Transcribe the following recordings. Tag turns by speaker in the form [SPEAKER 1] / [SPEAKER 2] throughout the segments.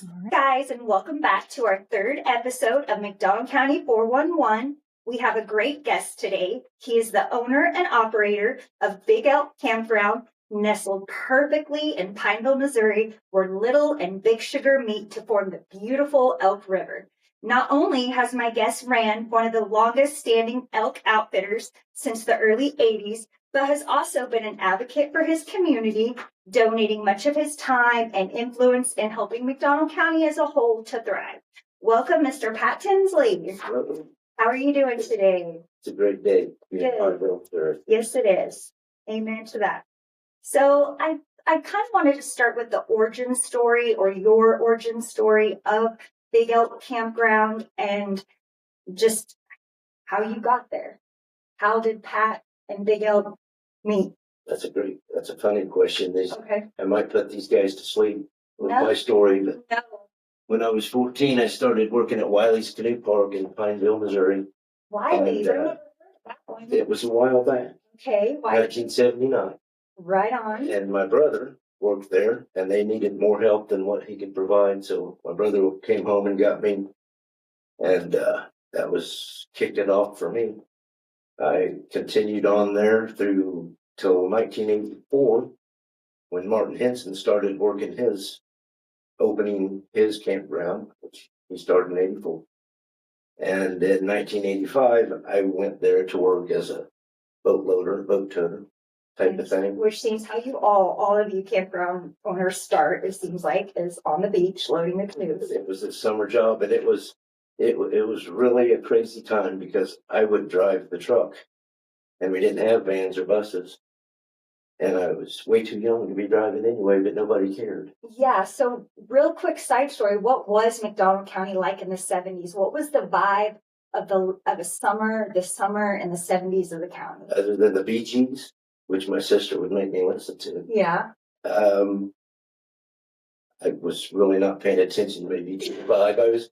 [SPEAKER 1] All right, guys, and welcome back to our third episode of McDonald County 411. We have a great guest today. He is the owner and operator of Big Elk Campground, nestled perfectly in Pineville, Missouri, where Little and Big Sugar meet to form the beautiful Elk River. Not only has my guest ran one of the longest standing elk outfitters since the early 80s, but has also been an advocate for his community, donating much of his time and influence in helping McDonald County as a whole to thrive. Welcome, Mr. Pat Tinsley.
[SPEAKER 2] Hello.
[SPEAKER 1] How are you doing today?
[SPEAKER 2] It's a great day.
[SPEAKER 1] Good. Yes, it is. Amen to that. So I kind of wanted to start with the origin story, or your origin story of Big Elk Campground, and just how you got there. How did Pat and Big Elk meet?
[SPEAKER 2] That's a funny question.
[SPEAKER 1] Okay.
[SPEAKER 2] I might put these guys to sleep with
[SPEAKER 1] No.
[SPEAKER 2] my story, but
[SPEAKER 1] No.
[SPEAKER 2] when I was 14, I started working at Wiley's Canoe Park in Pineville, Missouri.
[SPEAKER 1] Wiley's.
[SPEAKER 2] And,
[SPEAKER 1] I remember that one.
[SPEAKER 2] It was a while back,
[SPEAKER 1] Okay. Wiley's.
[SPEAKER 2] 1979.
[SPEAKER 1] Right on.
[SPEAKER 2] And my brother worked there, and they needed more help than what he could provide. So my brother came home and got me, and that was kicked it off for me. I continued on there through till 1984, when Martin Henson started opening his campground, which he started in 84. And in 1985, I went there to work as a boat loader, boat toter type of thing.
[SPEAKER 1] Which seems how you all of you campground owners start, it seems like, is on the beach loading the canoes.
[SPEAKER 2] It was a summer job, and it was really a crazy time because I would drive the truck, and we didn't have vans or buses. And I was way too young to be driving anyway, but nobody cared.
[SPEAKER 1] Yeah, so real quick side story, what was McDonald County like in the 70s? What was the vibe of the summer in the 70s of the county?
[SPEAKER 2] Other than the Bee Gees, which my sister would make me listen to.
[SPEAKER 1] Yeah.
[SPEAKER 2] I was really not paying attention to my Bee Gees vibe. I was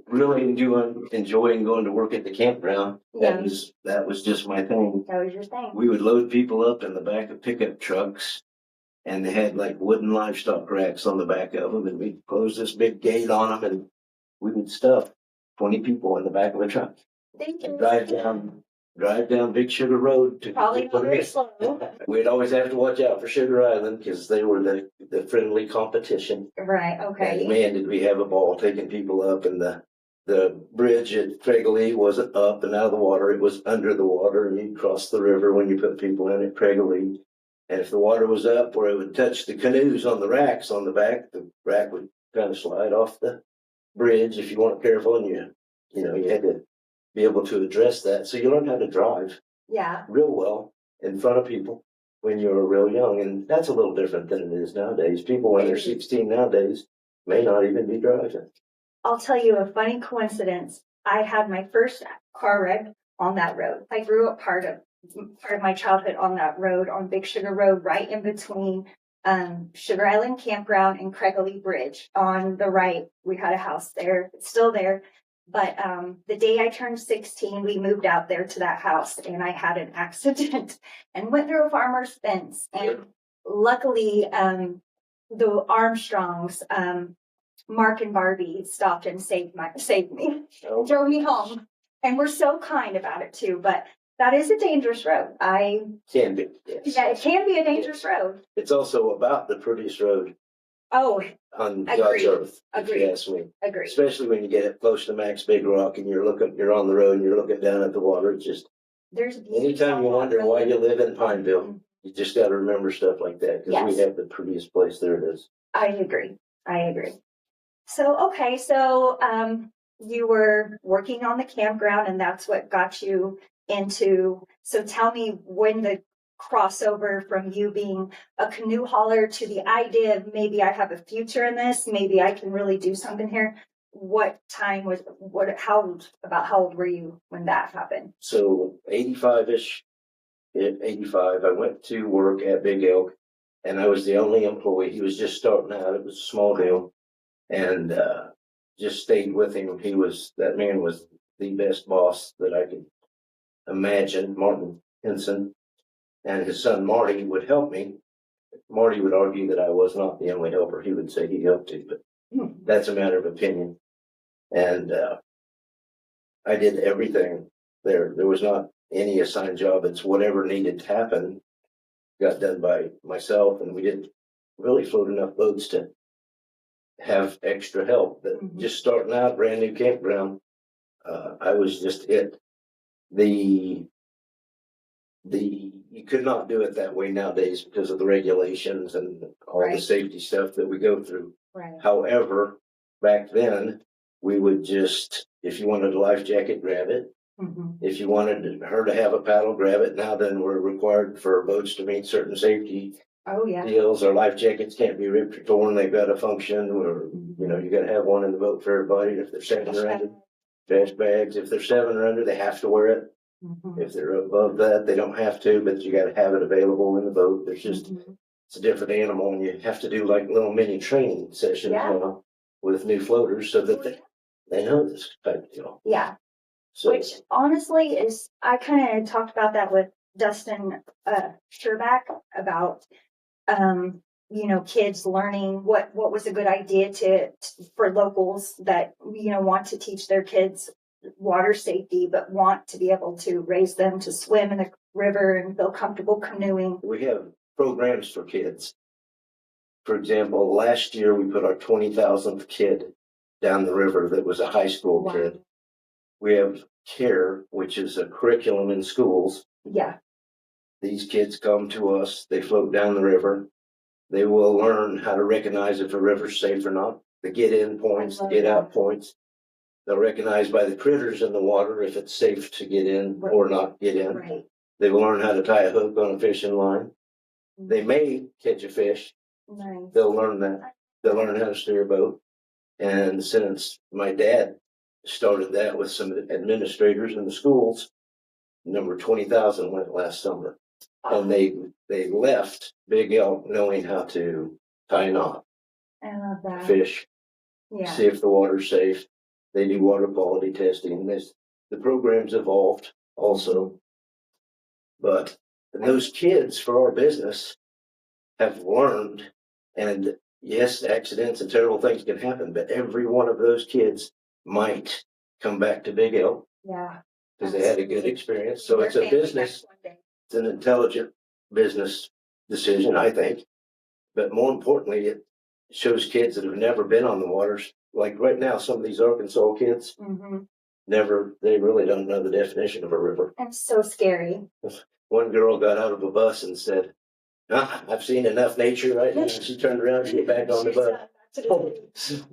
[SPEAKER 2] really enjoying going to work at the campground.
[SPEAKER 1] Yeah.
[SPEAKER 2] That was just my thing.
[SPEAKER 1] That was your thing.
[SPEAKER 2] We would load people up in the back of pickup trucks, and they had like wooden livestock racks on the back of them, and we'd close this big gate on them, and we would stuff 20 people in the back of a truck. And drive down Big Sugar Road to
[SPEAKER 1] probably not very slow.
[SPEAKER 2] We'd always have to watch out for Sugar Island because they were the friendly competition.
[SPEAKER 1] Right. Okay.
[SPEAKER 2] And man, did we have a ball taking people up, and the bridge at Craiglee wasn't up and out of the water, it was under the water, and you'd cross the river when you put people in at Craiglee. And if the water was up where it would touch the canoes on the racks on the back, the rack would kind of slide off the bridge if you weren't careful, and you had to be able to address that. So you learn how to drive real well in front of people when you were real young, and that's a little different than it is nowadays. People when they're 16 nowadays may not even be driving.
[SPEAKER 1] I'll tell you a funny coincidence. I had my first car wreck on that road. I grew up part of my childhood on that road, on Big Sugar Road, right in between Sugar Island Campground and Craiglee Bridge. On the right, we had a house there. It's still there. But the day I turned 16, we moved out there to that house, and I had an accident and went through a farmer's fence. And luckily, the Armstrongs, Mark and Barbie, stopped and saved me, drove me home, and were so kind about it too. But that is a dangerous road.
[SPEAKER 2] Can be. Yes.
[SPEAKER 1] Yeah, it can be a dangerous road.
[SPEAKER 2] It's also about the prettiest road.
[SPEAKER 1] Oh,
[SPEAKER 2] on God's earth, if you ask me.
[SPEAKER 1] Agreed.
[SPEAKER 2] Especially when you get it close to Max Big Rock and you're on the road and you're looking down at the water. It's just anytime you wonder why you live in Pineville, you just got to remember stuff like that because we have the prettiest place there it is.
[SPEAKER 1] I agree. So you were working on the campground, and that's what got you into. So tell me when the crossover from you being a canoe hauler to the idea of maybe I have a future in this, maybe I can really do something here. How old were you when that happened?
[SPEAKER 2] So 85-ish, 85, I went to work at Big Elk, and I was the only employee. He was just starting out. It was a small deal, and just stayed with him. That man was the best boss that I could imagine, Martin Henson. And his son Marty would help me. Marty would argue that I was not the only helper. He would say he helped too, but That's a matter of opinion. And I did everything there. There was not any assigned job. It's whatever needed to happen got done by myself, and we didn't really float enough boats to have extra help. But just starting out, brand new campground, I was just it. The you could not do it that way nowadays because of the regulations and all the safety stuff that we go through.
[SPEAKER 1] Right.
[SPEAKER 2] However, back then we would just, if you wanted a life jacket, grab it. If you wanted her to have a paddle, grab it. Now then we're required for boats to meet certain safety deals. Our life jackets can't be ripped or torn. They've got to function, or you know, you got to have one in the boat for everybody. If they're 7 or under, trash bags. If they're 7 or under, they have to wear it. If they're above that, they don't have to, but you got to have it available in the boat. There's just, it's a different animal, and you have to do like little mini training sessions with new floaters so that they know this type of deal.
[SPEAKER 1] Yeah.
[SPEAKER 2] So,
[SPEAKER 1] which honestly is, I kind of talked about that with Dustin Sherback about, you know, kids learning what was a good idea for locals that, you know, want to teach their kids water safety, but want to be able to raise them to swim in the river and feel comfortable canoeing.
[SPEAKER 2] We have programs for kids. For example, last year we put our 20,000th kid down the river that was a high school kid. We have CARE, which is a curriculum in schools.
[SPEAKER 1] Yeah.
[SPEAKER 2] These kids come to us, they float down the river. They will learn how to recognize if a river's safe or not, the get in points, the get out points. They'll recognize by the critters in the water if it's safe to get in or not get in.
[SPEAKER 1] Right.
[SPEAKER 2] They will learn how to tie a hook on a fishing line. They may catch a fish.
[SPEAKER 1] Nice.
[SPEAKER 2] They'll learn that. They'll learn how to steer a boat. And since my dad started that with some administrators in the schools, number 20,000 went last summer. And they left Big Elk knowing how to tie a knot.
[SPEAKER 1] I love that.
[SPEAKER 2] Fish.
[SPEAKER 1] Yeah.
[SPEAKER 2] See if the water's safe. They do water quality testing. The program's evolved also. But those kids for our business have learned, and yes, accidents and terrible things can happen, but every one of those kids might come back to Big Elk.
[SPEAKER 1] Yeah.
[SPEAKER 2] Because they had a good experience. So it's a business. It's an intelligent business decision, I think. But more importantly, it shows kids that have never been on the waters. Like right now, some of these Arkansas kids they really don't know the definition of a river.
[SPEAKER 1] It's so scary.
[SPEAKER 2] One girl got out of a bus and said, I've seen enough nature right now. She turned around and get back on the bus.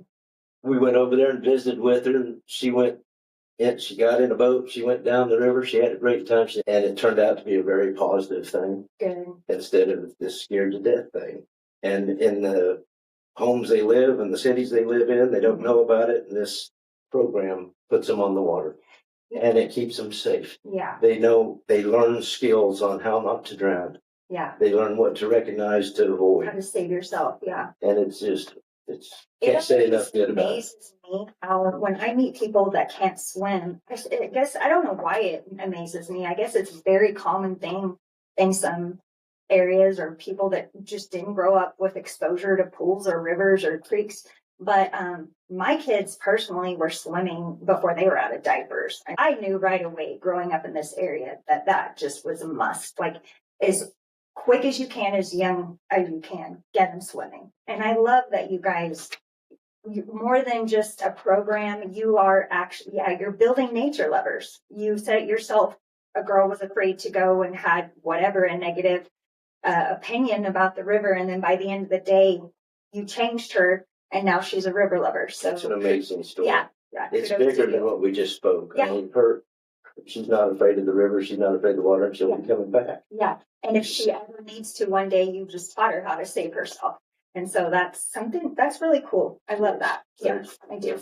[SPEAKER 2] We went over there and visited with her, and she got in a boat, she went down the river, she had a great time, and it turned out to be a very positive thing.
[SPEAKER 1] Good.
[SPEAKER 2] Instead of this scared to death thing. And in the homes they live and the cities they live in, they don't know about it, and this program puts them on the water. And it keeps them safe. Yeah. They learn skills on how not to drown. Yeah. They learn what to recognize to avoid. How
[SPEAKER 1] to save yourself, yeah.
[SPEAKER 2] And can't say enough good about it. It
[SPEAKER 1] amazes me how when I meet people that can't swim, I guess, I don't know why it amazes me. I guess it's a very common thing in some areas, or people that just didn't grow up with exposure to pools or rivers or creeks. But my kids personally were swimming before they were out of diapers. I knew right away growing up in this area that just was a must. Like, as quick as you can, as young as you can, get them swimming. And I love that you guys, more than just a program, you are actually, you're building nature lovers. You said it yourself, a girl was afraid to go and had whatever, a negative opinion about the river. And then by the end of the day, you changed her. And now she's a river lover. So
[SPEAKER 2] it's an amazing story.
[SPEAKER 1] Yeah.
[SPEAKER 2] It's bigger than what we just spoke.
[SPEAKER 1] Yeah.
[SPEAKER 2] I mean, she's not afraid of the river. She's not afraid of the water, and she'll be coming back.
[SPEAKER 1] Yeah. And if she ever needs to one day, you just taught her how to save herself. And so that's something that's really cool. I love that. Yeah, I do.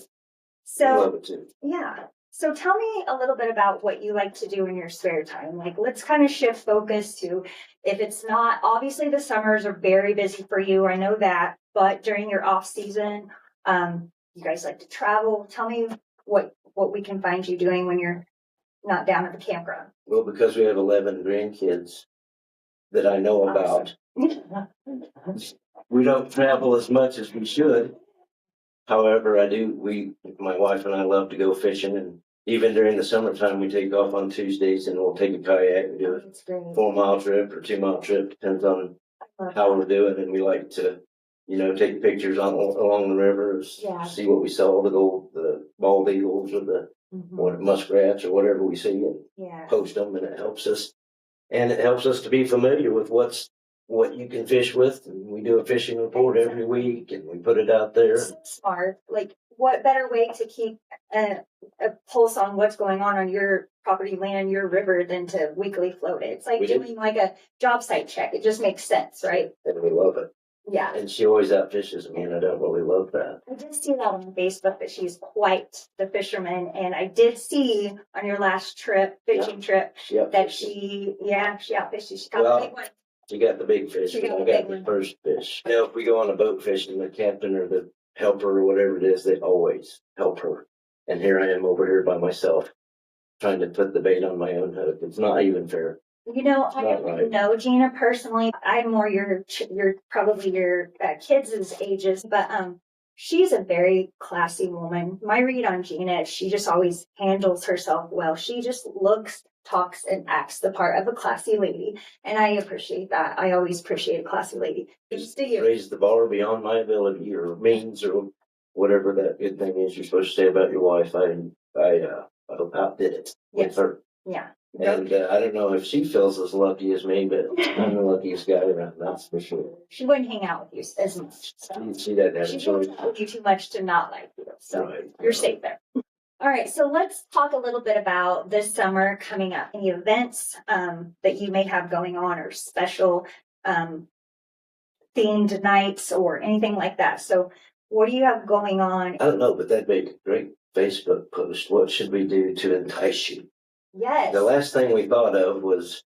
[SPEAKER 1] So
[SPEAKER 2] I love it too.
[SPEAKER 1] Yeah. So tell me a little bit about what you like to do in your spare time. Like, let's kind of shift focus to, if it's not, obviously the summers are very busy for you. I know that. But during your off season, you guys like to travel. Tell me what we can find you doing when you're not down at the campground.
[SPEAKER 2] Well, because we have 11 grandkids that I know about, we don't travel as much as we should. However, my wife and I love to go fishing, and even during the summertime, we take off on Tuesdays and we'll take a kayak and do a
[SPEAKER 1] That's great.
[SPEAKER 2] 4 mile trip or 2 mile trip, depends on
[SPEAKER 1] I love
[SPEAKER 2] how
[SPEAKER 1] that.
[SPEAKER 2] we're doing. And we like to, take pictures along the river,
[SPEAKER 1] Yeah.
[SPEAKER 2] see what we saw, the bald eagles or the
[SPEAKER 1] Mhm.
[SPEAKER 2] muskrats or whatever we see, and
[SPEAKER 1] Yeah.
[SPEAKER 2] post them, and it helps us. And it helps us to be familiar with what you can fish with. And we do a fishing report every week, and we put it out there.
[SPEAKER 1] So smart. Like, what better way to keep a pulse on what's going on your property, land, your river, than to weekly float it? It's like doing like a job site check. It just makes sense, right?
[SPEAKER 2] And we love it.
[SPEAKER 1] Yeah.
[SPEAKER 2] And she always outfishes me, and I don't really love that.
[SPEAKER 1] I did see that on Facebook that she's quite the fisherman, and I did see on your last fishing trip, that she outfished you. She got the big one.
[SPEAKER 2] She got the big fish. I got the first fish. If we go on a boat fishing, the captain or the helper or whatever it is, they always help her. And here I am over here by myself, trying to put the bait on my own hook. It's not even fair.
[SPEAKER 1] I don't know Gina personally. I'm more your probably your kids' ages, but she's a very classy woman. My read on Gina is she just always handles herself well. She just looks, talks, and acts the part of a classy lady, and I appreciate that. I always appreciate a classy lady.
[SPEAKER 2] Raise the bar beyond my ability or means or whatever that good thing is you're supposed to say about your wife. I outdid it with her.
[SPEAKER 1] Yeah.
[SPEAKER 2] And I don't know if she feels as lucky as me, but I'm the luckiest guy around, that's for sure.
[SPEAKER 1] She wouldn't hang out with you as much. So.
[SPEAKER 2] She doesn't have a choice.
[SPEAKER 1] She wouldn't love you too much to not like you. So
[SPEAKER 2] right.
[SPEAKER 1] You're safe there. All right, so let's talk a little bit about this summer coming up. Any events that you may have going on, or special themed nights or anything like that. So what do you have going on?
[SPEAKER 2] I don't know, but that'd be a great Facebook post. What should we do to entice you?
[SPEAKER 1] Yes.
[SPEAKER 2] The last thing we thought of was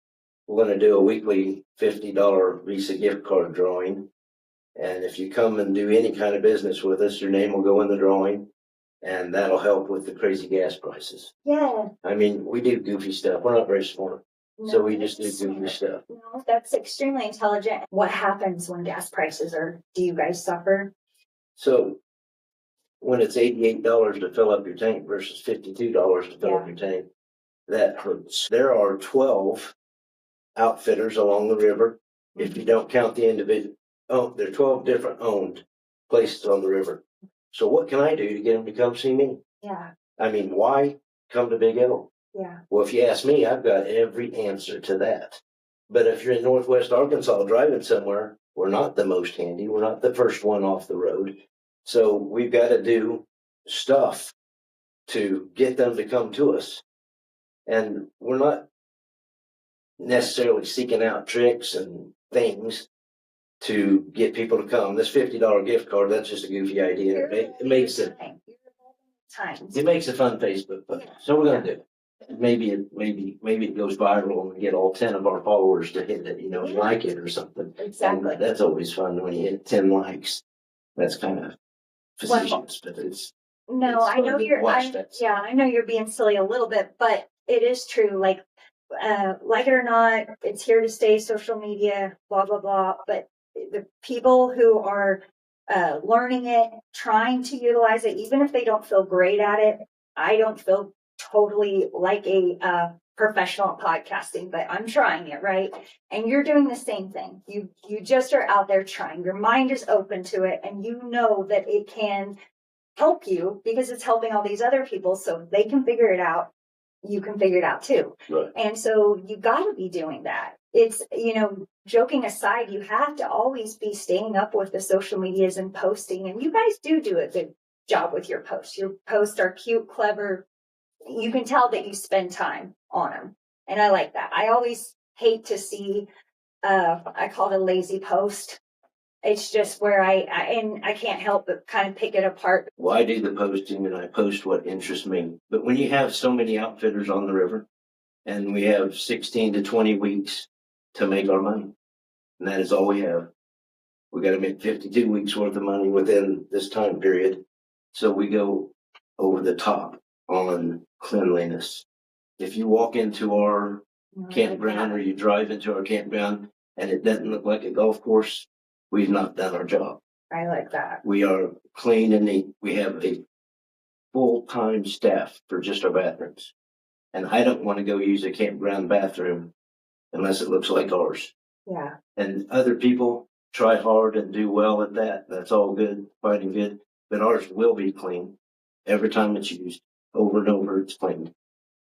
[SPEAKER 2] we're going to do a weekly $50 Visa gift card drawing. And if you come and do any kind of business with us, your name will go in the drawing. And that'll help with the crazy gas prices.
[SPEAKER 1] Yeah.
[SPEAKER 2] I mean, we do goofy stuff. We're not very smart. No, so we just do goofy stuff.
[SPEAKER 1] No, that's extremely intelligent. What happens when gas prices do you guys suffer?
[SPEAKER 2] So when it's $88 to fill up your tank versus $52 to fill up your tank, that hurts. There are 12 outfitters along the river. Mm-hmm. If you don't count the individual, there are 12 different owned places on the river. So what can I do to get them to come see me?
[SPEAKER 1] Yeah.
[SPEAKER 2] I mean, why come to Big Elk?
[SPEAKER 1] Yeah.
[SPEAKER 2] Well, if you ask me, I've got every answer to that. But if you're in Northwest Arkansas driving somewhere, we're not the most handy. We're not the first one off the road. So we've got to do stuff to get them to come to us. And we're not necessarily seeking out tricks and things to get people to come. This $50 gift card, that's just a goofy idea. It makes it a fun Facebook post. So we're going to do it. Maybe it goes viral and we get all 10 of our followers to hit it, like it or something.
[SPEAKER 1] Exactly.
[SPEAKER 2] And that's always fun when you hit 10 likes. That's kind of facetious, but it's.
[SPEAKER 1] No, I know I know you're being silly a little bit, but it is true. Like it or not, it's here to stay. Social media, blah blah blah. But the people who are learning it, trying to utilize it, even if they don't feel great at it, I don't feel totally like a professional at podcasting, but I'm trying it, right? And you're doing the same thing. You just are out there trying. Your mind is open to it, and you know that it can help you because it's helping all these other people. So if they can figure it out, you can figure it out too.
[SPEAKER 2] Right.
[SPEAKER 1] And so you got to be doing that. It's, joking aside, you have to always be staying up with the social medias and posting. And you guys do a good job with your posts. Your posts are cute, clever. You can tell that you spend time on them. And I like that. I always hate to see, I call it a lazy post. It's just where I can't help but kind of pick it apart.
[SPEAKER 2] Well, I do the posting and I post what interests me. But when you have so many outfitters on the river and we have 16 to 20 weeks to make our money, and that is all we have. We got to make 52 weeks worth of money within this time period. So we go over the top on cleanliness. If you walk into our campground or you drive into our campground and it doesn't look like a golf course, we've not done our job.
[SPEAKER 1] I like that.
[SPEAKER 2] We are clean and neat. We have a full-time staff for just our bathrooms. And I don't want to go use a campground bathroom unless it looks like ours.
[SPEAKER 1] Yeah.
[SPEAKER 2] And other people try hard and do well at that. That's all good, fighting good. But ours will be clean every time it's used. Over and over, it's cleaned.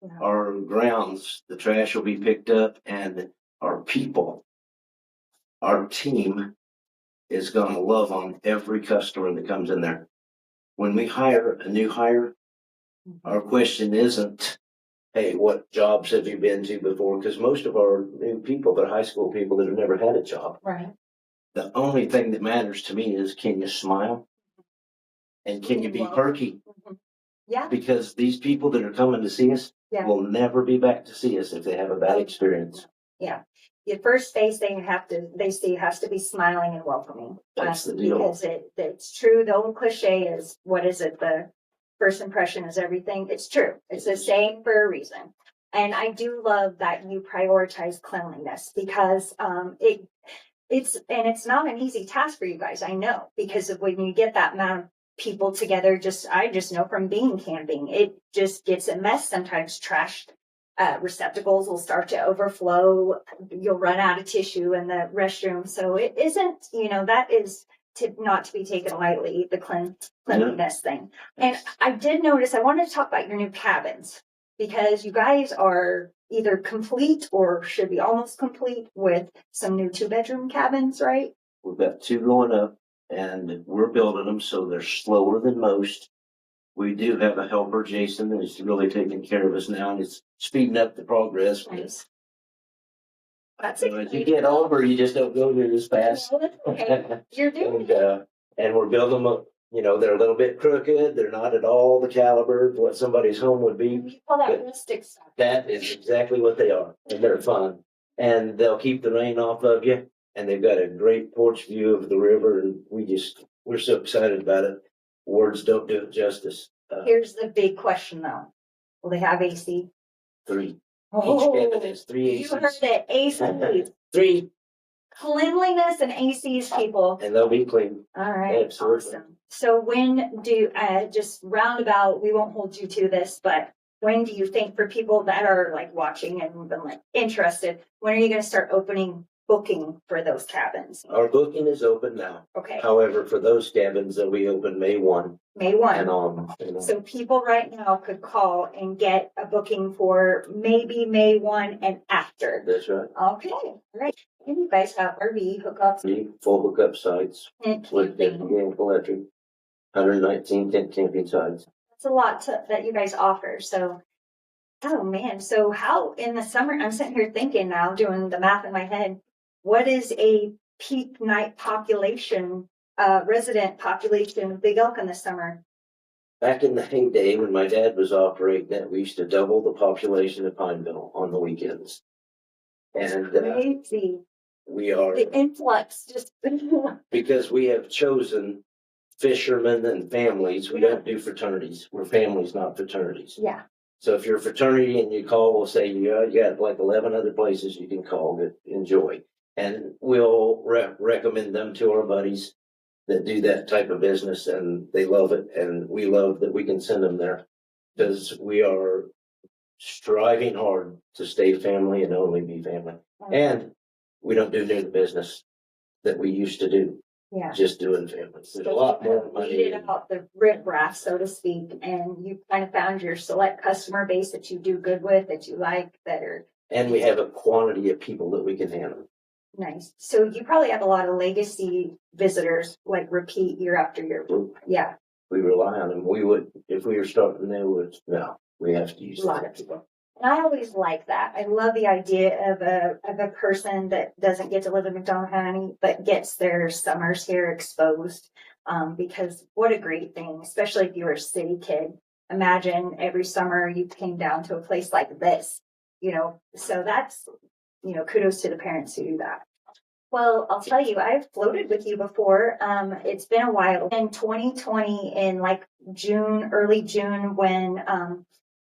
[SPEAKER 1] Yeah.
[SPEAKER 2] Our grounds, the trash will be picked up, and our people, our team is going to love on every customer that comes in there. When we hire a new hire, our question isn't, hey, what jobs have you been to before? Because most of our new people, they're high school people that have never had a job.
[SPEAKER 1] Right.
[SPEAKER 2] The only thing that matters to me is, can you smile? And can you be perky?
[SPEAKER 1] Mm-hmm. Yeah.
[SPEAKER 2] Because these people that are coming to see us will never be back to see us if they have a bad experience.
[SPEAKER 1] Yeah. Your first face they see has to be smiling and welcoming.
[SPEAKER 2] That's the deal.
[SPEAKER 1] Because it's true. The old cliche is, what is it? The first impression is everything. It's true. It's the same for a reason. And I do love that you prioritize cleanliness, because it's not an easy task for you guys. I know, because of when you get that amount of people together, I just know from being camping, it just gets a mess sometimes. Trash receptacles will start to overflow. You'll run out of tissue in the restroom. So it isn't, that is not to be taken lightly, the cleanliness thing. And I did notice, I wanted to talk about your new cabins, because you guys are either complete or should be almost complete with some new 2-bedroom cabins, right?
[SPEAKER 2] We've got 2 going up, and we're building them so they're slower than most. We do have a helper, Jason, that's really taking care of us now, and it's speeding up the progress.
[SPEAKER 1] Nice. That's
[SPEAKER 2] So as you get older, you just don't go near as fast.
[SPEAKER 1] Okay. You're doing it.
[SPEAKER 2] And we're building them, they're a little bit crooked. They're not at all the caliber of what somebody's home would be.
[SPEAKER 1] We call that rustic stuff.
[SPEAKER 2] That is exactly what they are, and they're fun. And they'll keep the rain off of you, and they've got a great porch view of the river, and we're so excited about it. Words don't do it justice.
[SPEAKER 1] Here's the big question, though. Will they have AC?
[SPEAKER 2] 3.
[SPEAKER 1] Oh,
[SPEAKER 2] each cabin has 3 ACs.
[SPEAKER 1] You heard it. AC.
[SPEAKER 2] 3.
[SPEAKER 1] Cleanliness and ACs, people.
[SPEAKER 2] And they'll be clean.
[SPEAKER 1] All right.
[SPEAKER 2] Absolutely.
[SPEAKER 1] Awesome. So when just roundabout, we won't hold you to this, but when do you think, for people that are like watching and been like interested, when are you going to start booking for those cabins?
[SPEAKER 2] Our booking is open now.
[SPEAKER 1] Okay.
[SPEAKER 2] However, for those cabins that we open May 1.
[SPEAKER 1] May 1.
[SPEAKER 2] And on.
[SPEAKER 1] So people right now could call and get a booking for maybe May 1 and after.
[SPEAKER 2] That's right.
[SPEAKER 1] Okay. All right. And you guys have RV hookups.
[SPEAKER 2] Full hookup sites.
[SPEAKER 1] And
[SPEAKER 2] With
[SPEAKER 1] camping.
[SPEAKER 2] electric. 119 tent camping sites.
[SPEAKER 1] That's a lot that you guys offer. So, oh man. So how in the summer, I'm sitting here thinking now, doing the math in my head, what is a peak night population, resident population of Big Elk in the summer?
[SPEAKER 2] Back in the heyday when my dad was operating it, we used to double the population of Pineville on the weekends. And
[SPEAKER 1] crazy.
[SPEAKER 2] We are
[SPEAKER 1] the influx just
[SPEAKER 2] because we have chosen fishermen and families. We don't do fraternities. We're families, not fraternities.
[SPEAKER 1] Yeah.
[SPEAKER 2] So if you're a fraternity and you call, we'll say you got like 11 other places you can call that enjoy. And we'll recommend them to our buddies that do that type of business, and they love it. And we love that we can send them there, because we are striving hard to stay family and only be family. And we don't do near the business that we used to do.
[SPEAKER 1] Yeah.
[SPEAKER 2] Just doing families. There's a lot more money.
[SPEAKER 1] Weeded out the riffraff, so to speak, and you kind of found your select customer base that you do good with, that you like, that are.
[SPEAKER 2] And we have a quantity of people that we can handle.
[SPEAKER 1] Nice. So you probably have a lot of legacy visitors, like repeat year after year. Yeah.
[SPEAKER 2] We rely on them. We would, if we were starting new, we have to use
[SPEAKER 1] a lot of people. And I always like that. I love the idea of a person that doesn't get to live in McDonald County, but gets their summers here exposed. Because what a great thing, especially if you were a city kid. Imagine every summer you came down to a place like this, so that's, kudos to the parents who do that. Well, I'll tell you, I've floated with you before. It's been a while. In 2020, in like early June, when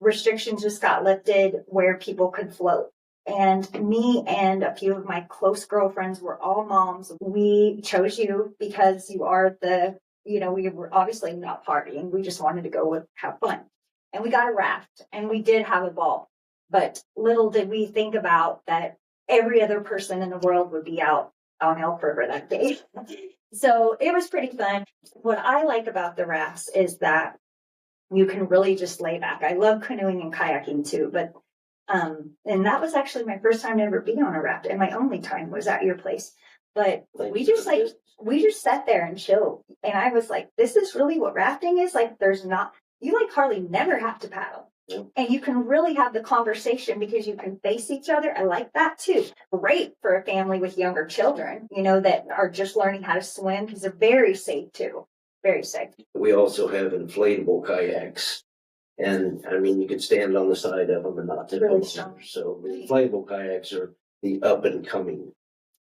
[SPEAKER 1] restrictions just got lifted where people could float. And me and a few of my close girlfriends were all moms. We chose you because you are we were obviously not partying. We just wanted to go and have fun. And we got a raft and we did have a ball. But little did we think about that every other person in the world would be out on Elk River that day. So it was pretty fun. What I like about the rafts is that you can really just lay back. I love canoeing and kayaking too, but and that was actually my first time to ever be on a raft, and my only time was at your place. But we just sat there and chilled, and I was like, this is really what rafting is like. You like hardly never have to paddle. Yeah. And you can really have the conversation because you can face each other. I like that too. Great for a family with younger children, that are just learning how to swim, because they're very safe too. Very safe.
[SPEAKER 2] We also have inflatable kayaks. And I mean, you could stand on the side of them and not tip
[SPEAKER 1] Really
[SPEAKER 2] over.
[SPEAKER 1] strong.
[SPEAKER 2] So the inflatable kayaks are the up and coming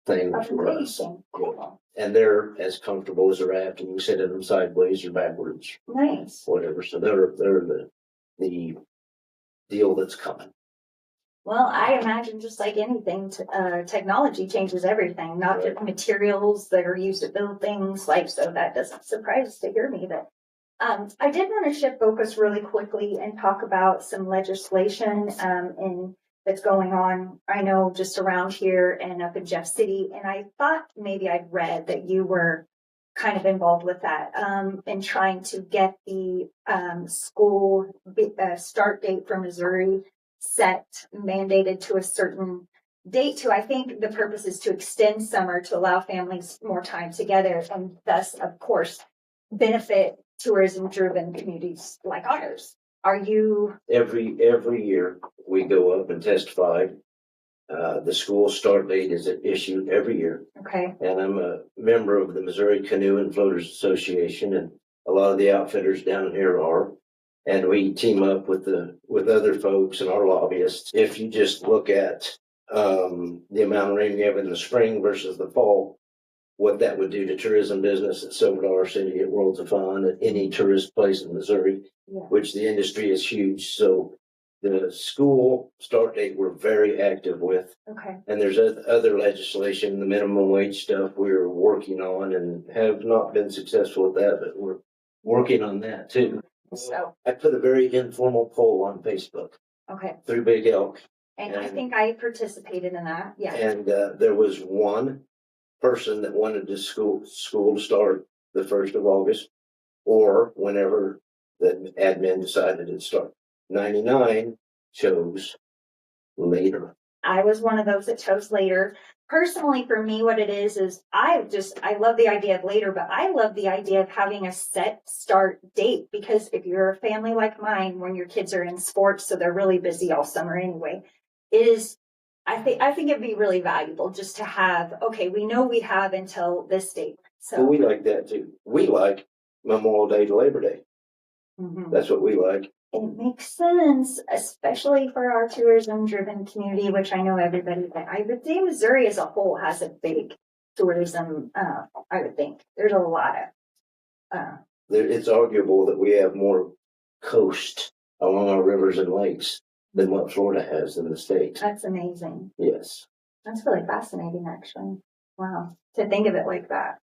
[SPEAKER 2] thing for us.
[SPEAKER 1] Cool.
[SPEAKER 2] And they're as comfortable as a raft, and you can sit in them sideways or backwards.
[SPEAKER 1] Nice.
[SPEAKER 2] Whatever. So they're the deal that's coming.
[SPEAKER 1] Well, I imagine just like anything, technology changes everything, not just materials that are used to build things. So that doesn't surprise to hear me. But I did want to shift focus really quickly and talk about some legislation that's going on. I know just around here and up in Jeff City, and I thought maybe I'd read that you were kind of involved with that in trying to get the school start date for Missouri mandated to a certain date I think the purpose is to extend summer to allow families more time together and thus, of course, benefit tourism-driven communities like ours. Are you?
[SPEAKER 2] Every year we go up and testify. The school start date is issued every year.
[SPEAKER 1] Okay.
[SPEAKER 2] And I'm a member of the Missouri Canoe and Floaters Association, and a lot of the outfitters down here are. And we team up with other folks and our lobbyists. If you just look at the amount of rain we have in the spring versus the fall, what that would do to tourism business at Silver Dollar City, at Worlds of Fun, at any tourist place in Missouri, which the industry is huge. So the school start date we're very active with.
[SPEAKER 1] Okay.
[SPEAKER 2] And there's other legislation, the minimum wage stuff we're working on and have not been successful with that, but we're working on that too.
[SPEAKER 1] So
[SPEAKER 2] I put a very informal poll on Facebook.
[SPEAKER 1] Okay.
[SPEAKER 2] Through Big Elk.
[SPEAKER 1] And I think I participated in that. Yeah.
[SPEAKER 2] And there was one person that wanted the school to start the 1st of August or whenever the admin decided to start. 99 chose later.
[SPEAKER 1] I was one of those that chose later. Personally, for me, what it is I love the idea of later, but I love the idea of having a set start date, because if you're a family like mine, when your kids are in sports, so they're really busy all summer anyway, I think it'd be really valuable just to have, okay, we know we have until this date. So
[SPEAKER 2] well, we like that too. We like Memorial Day to Labor Day. Mm-hmm. That's what we like.
[SPEAKER 1] It makes sense, especially for our tourism-driven community, which I know everybody. I would say Missouri as a whole has a big tourism. I would think there's a lot of.
[SPEAKER 2] It's arguable that we have more coast along our rivers and lakes than what Florida has in the state.
[SPEAKER 1] That's amazing.
[SPEAKER 2] Yes.
[SPEAKER 1] That's really fascinating, actually. Wow, to think of it like that.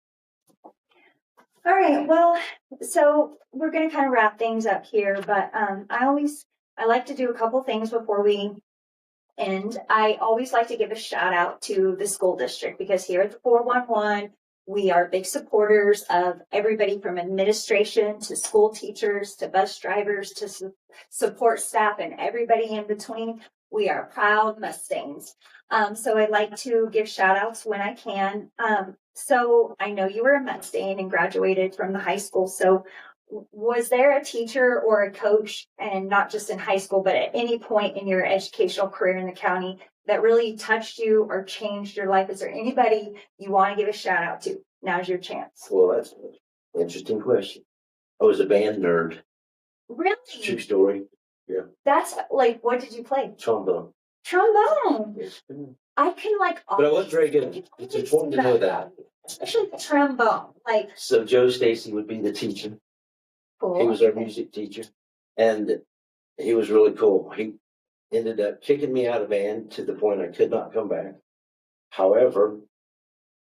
[SPEAKER 1] All right, well, so we're going to kind of wrap things up here, but I like to do a couple things before we end. I always like to give a shout out to the school district, because here at the 411, we are big supporters of everybody from administration to school teachers to bus drivers to support staff and everybody in between. We are proud Mustangs. So I like to give shout outs when I can. So I know you were a Mustang and graduated from the high school. So was there a teacher or a coach, and not just in high school, but at any point in your educational career in the county, that really touched you or changed your life? Is there anybody you want to give a shout out to? Now's your chance.
[SPEAKER 2] Well, that's an interesting question. I was a band nerd.
[SPEAKER 1] Really?
[SPEAKER 2] True story. Yeah.
[SPEAKER 1] That's like, what did you play?
[SPEAKER 2] Trombone.
[SPEAKER 1] Trombone.
[SPEAKER 2] Yes.
[SPEAKER 1] I can
[SPEAKER 2] but I was very good. It's important to know that.
[SPEAKER 1] Especially the trombone.
[SPEAKER 2] So Joe Stacy would be the teacher.
[SPEAKER 1] Cool.
[SPEAKER 2] He was our music teacher. And he was really cool. ended up kicking me out of band to the point I could not come back. However,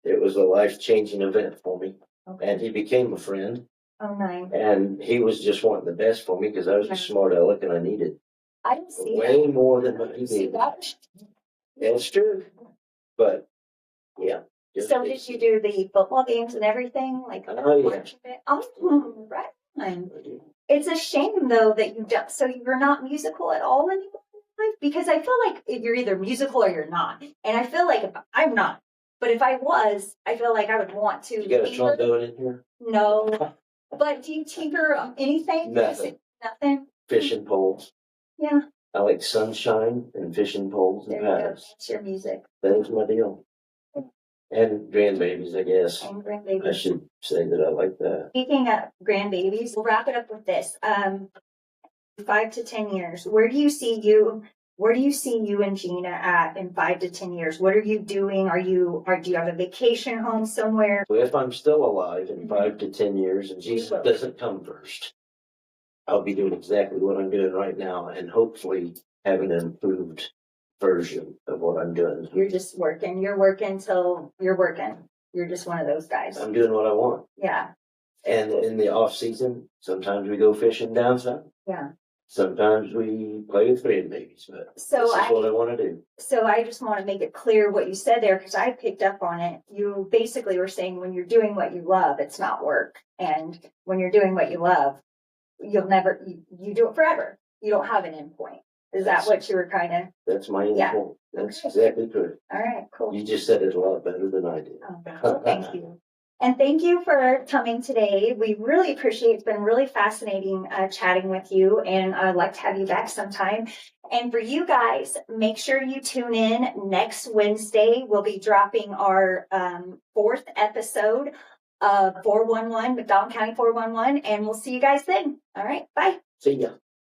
[SPEAKER 2] it was a life-changing event for me,
[SPEAKER 1] Okay.
[SPEAKER 2] and he became a friend.
[SPEAKER 1] Oh, nice.
[SPEAKER 2] And he was just wanting the best for me because I was a smart aleck and I needed
[SPEAKER 1] I don't see
[SPEAKER 2] way more than what he
[SPEAKER 1] See
[SPEAKER 2] needed.
[SPEAKER 1] that?
[SPEAKER 2] It's true, but yeah.
[SPEAKER 1] So did you do the football games and everything? Like,
[SPEAKER 2] Oh, yeah.
[SPEAKER 1] Oh, right. It's a shame though that you don't. So you're not musical at all anymore in life? Because I feel like you're either musical or you're not. And I feel like I'm not. But if I was, I feel like I would want to.
[SPEAKER 2] You got a trombone in here?
[SPEAKER 1] No. But do you tinker anything?
[SPEAKER 2] Nothing.
[SPEAKER 1] Nothing.
[SPEAKER 2] Fishing poles.
[SPEAKER 1] Yeah.
[SPEAKER 2] I like sunshine and fishing poles and
[SPEAKER 1] There you go.
[SPEAKER 2] paddles.
[SPEAKER 1] That's your music.
[SPEAKER 2] That's my deal. And grandbabies, I guess.
[SPEAKER 1] And
[SPEAKER 2] I
[SPEAKER 1] grandbabies.
[SPEAKER 2] should say that I like that.
[SPEAKER 1] Speaking of grandbabies, we'll wrap it up with this. 5 to 10 years. Where do you see you? Where do you see you and Gina at in 5 to 10 years? What are you doing? Do you have a vacation home somewhere?
[SPEAKER 2] So if I'm still alive in 5 to 10 years and Jesus doesn't come first, I'll be doing exactly what I'm doing right now and hopefully having an improved version of what I'm doing.
[SPEAKER 1] You're just working. You're working till you're working. You're just one of those guys.
[SPEAKER 2] I'm doing what I want.
[SPEAKER 1] Yeah.
[SPEAKER 2] And in the off season, sometimes we go fishing down south.
[SPEAKER 1] Yeah.
[SPEAKER 2] Sometimes we play with grandbabies, but this is what I want to do.
[SPEAKER 1] So I just want to make it clear what you said there because I picked up on it. You basically were saying when you're doing what you love, it's not work. And when you're doing what you love, you'll never, you do it forever. You don't have an end point. Is that what you were kind of?
[SPEAKER 2] That's my end point. That's exactly correct.
[SPEAKER 1] All right, cool.
[SPEAKER 2] You just said it a lot better than I did.
[SPEAKER 1] Oh, well, thank you. And thank you for coming today. We really appreciate it. It's been really fascinating chatting with you, and I'd like to have you back sometime. And for you guys, make sure you tune in next Wednesday. We'll be dropping our 4th episode of 411, McDonald County 411, and we'll see you guys then. All right, bye.
[SPEAKER 2] See ya.